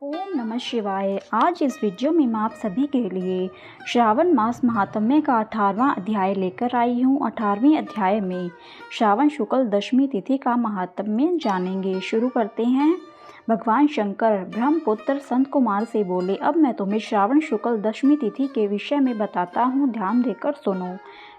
ओम नमः शिवाय। आज इस वीडियो में मैं आप सभी के लिए श्रावण मास महात्म्य का 18वां अध्याय लेकर आई हूँ। 18वें अध्याय में श्रावण शुक्ल दशमी तिथि का महात्म्य जानेंगे। शुरू करते हैं। भगवान शंकर ब्रह्मपुत्र संत कुमार से बोले, अब मैं तुम्हें श्रावण शुक्ल दशमी तिथि के विषय में बताता हूँ, ध्यान देकर सुनो।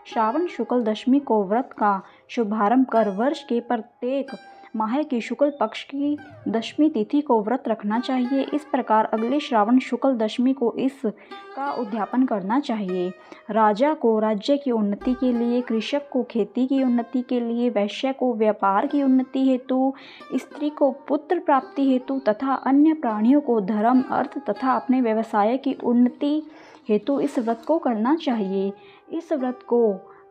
श्रावण शुक्ल दशमी को व्रत का शुभारंभ कर वर्ष के प्रत्येक माह की शुक्ल पक्ष की दशमी तिथि को व्रत रखना चाहिए। इस प्रकार अगले श्रावण शुक्ल दशमी को इसका उद्यापन करना चाहिए। राजा को राज्य की उन्नति के लिए, कृषक को खेती की उन्नति के लिए, वैश्य को व्यापार की उन्नति हेतु, स्त्री को पुत्र प्राप्ति हेतु तथा अन्य प्राणियों को धर्म, अर्थ तथा अपने व्यवसाय की उन्नति हेतु इस व्रत को करना चाहिए। इस व्रत को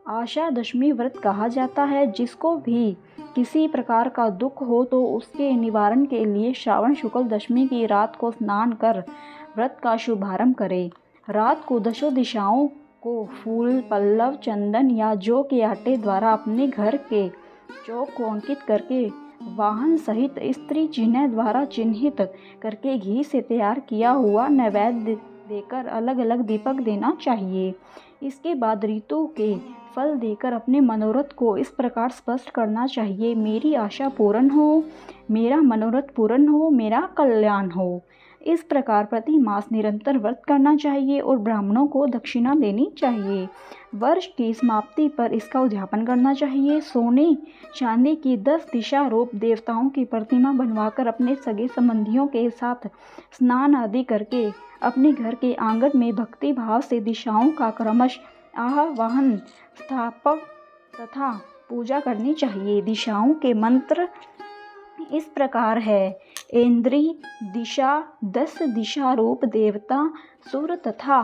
आशा दशमी व्रत कहा जाता है। जिसको भी किसी प्रकार का दुख हो तो उसके निवारण के लिए श्रावण शुक्ल दशमी की रात को स्नान कर व्रत का शुभारंभ करें। रात को दशों दिशाओं को फूल, पल्लव, चंदन या जौ के आटे द्वारा अपने घर के चौक को अंकित करके वाहन सहित स्त्री चिन्ह द्वारा चिन्हित करके घी से तैयार किया हुआ नैवेद्य देकर अलग अलग दीपक देना चाहिए। इसके बाद ऋतु के फल देकर अपने मनोरथ को इस प्रकार स्पष्ट करना चाहिए, मेरी आशा पूर्ण हो, मेरा मनोरथ पूर्ण हो, मेरा कल्याण हो। इस प्रकार प्रति मास निरंतर व्रत करना चाहिए और ब्राह्मणों को दक्षिणा देनी चाहिए। वर्ष की समाप्ति पर इसका उद्यापन करना चाहिए। सोने चांदी की 10 दिशा रूप देवताओं की प्रतिमा बनवाकर अपने सगे संबंधियों के साथ स्नान आदि करके अपने घर के आंगन में भक्ति भाव से दिशाओं का क्रमशः आवाहन, स्थापक तथा पूजा करनी चाहिए। दिशाओं के मंत्र इस प्रकार है। इंद्री दिशा 10 दिशा रूप देवता, सुर तथा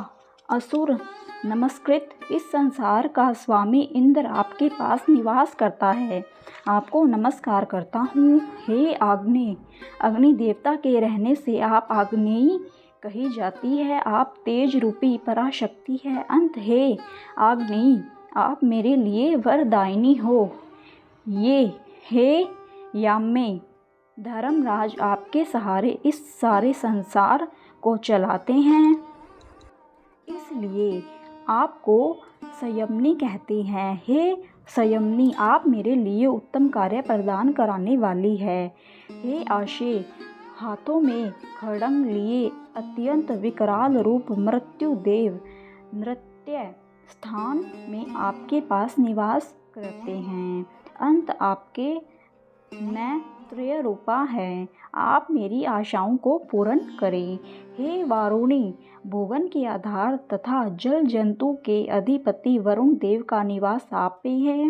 असुर नमस्कृत। इस संसार का स्वामी इंद्र आपके पास निवास करता है, आपको नमस्कार करता हूँ। हे आग्नेय, अग्नि देवता के रहने से आप आग्नेयी कही जाती है। आप तेज रूपी पराशक्ति है। अंत हे आग्नेयी, आप मेरे लिए वरदायिनी हो। ये हे यामे, धर्मराज आपके सहारे इस सारे संसार को चलाते हैं, इसलिए आपको संयमनी कहते हैं। हे संयमनी, आप मेरे लिए उत्तम कार्य प्रदान कराने वाली है। हे आशे, हाथों में खड्ग लिए अत्यंत विकराल रूप मृत्यु देव नृत्य स्थान में आपके पास निवास करते हैं। अंत आपके नैत्रेय रूपा है। आप मेरी आशाओं को पूर्ण करें। हे वारुणी, भुवन के आधार तथा जल जंतु के अधिपति वरुण देव का निवास आप में है।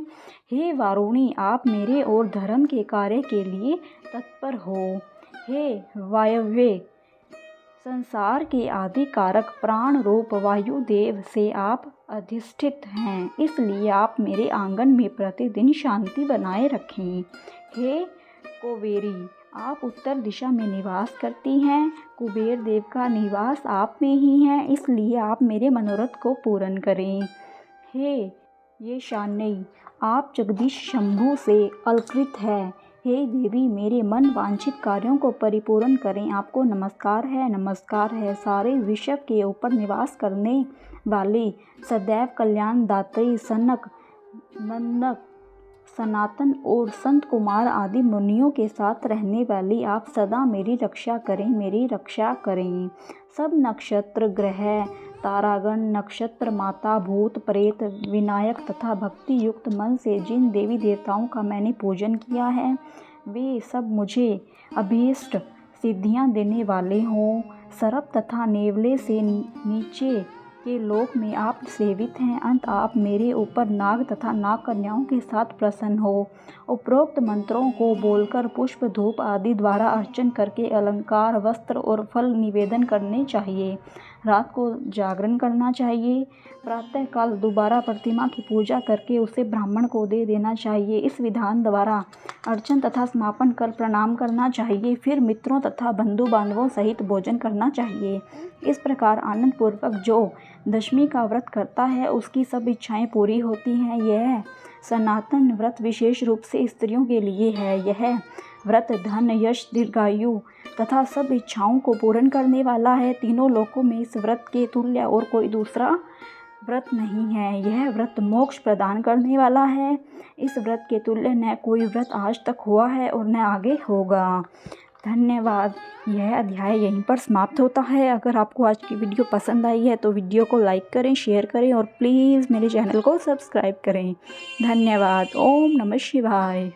हे वारुणी, आप मेरे और धर्म के कार्य के लिए तत्पर हो। हे वायव्य, संसार के आदि कारक प्राण रूप वायुदेव से आप अधिष्ठित हैं, इसलिए आप मेरे आंगन में प्रतिदिन शांति बनाए रखें। हे कुबेरी, आप उत्तर दिशा में निवास करती हैं। कुबेर देव का निवास आप में ही है, इसलिए आप मेरे मनोरथ को पूर्ण करें। हे ये शान्यई, आप जगदीश शंभु से अलकृत है। हे देवी, मेरे मन वांछित कार्यों को परिपूर्ण करें। आपको नमस्कार है, नमस्कार है। सारे विश्व के ऊपर निवास करने वाली, सदैव कल्याण दात्री, सनक, नंदक, सनातन और संत कुमार आदि मुनियों के साथ रहने वाली, आप सदा मेरी रक्षा करें, मेरी रक्षा करें। सब नक्षत्र, ग्रह, तारागण, नक्षत्र माता, भूत प्रेत, विनायक तथा भक्ति युक्त मन से जिन देवी देवताओं का मैंने पूजन किया है, वे सब मुझे अभीष्ट सिद्धियां देने वाले हों। सर्प तथा नेवले से नीचे के लोक में आप सेवित हैं। अंत आप मेरे ऊपर नाग तथा नाग कन्याओं के साथ प्रसन्न हो। उपरोक्त मंत्रों को बोलकर पुष्प धूप आदि द्वारा अर्चन करके अलंकार, वस्त्र और फल निवेदन करने चाहिए। रात को जागरण करना चाहिए। प्रातःकाल दोबारा प्रतिमा की पूजा करके उसे ब्राह्मण को दे देना चाहिए। इस विधान द्वारा अर्चन तथा समापन कर प्रणाम करना चाहिए। फिर मित्रों तथा बंधु बांधवों सहित भोजन करना चाहिए। इस प्रकार आनंद पूर्वक जो दशमी का व्रत करता है उसकी सब इच्छाएं पूरी होती हैं। यह सनातन व्रत विशेष रूप से स्त्रियों के लिए है। यह व्रत धन यश दीर्घायु तथा सब इच्छाओं को पूर्ण करने वाला है। तीनों लोकों में इस व्रत के तुल्य और कोई दूसरा व्रत नहीं है। यह व्रत मोक्ष प्रदान करने वाला है। इस व्रत के तुल्य न कोई व्रत आज तक हुआ है और न आगे होगा। धन्यवाद। यह अध्याय यहीं पर समाप्त होता है। अगर आपको आज की वीडियो पसंद आई है तो वीडियो को लाइक करें, शेयर करें और प्लीज़ मेरे चैनल को सब्सक्राइब करें। धन्यवाद। ओम नमः शिवाय।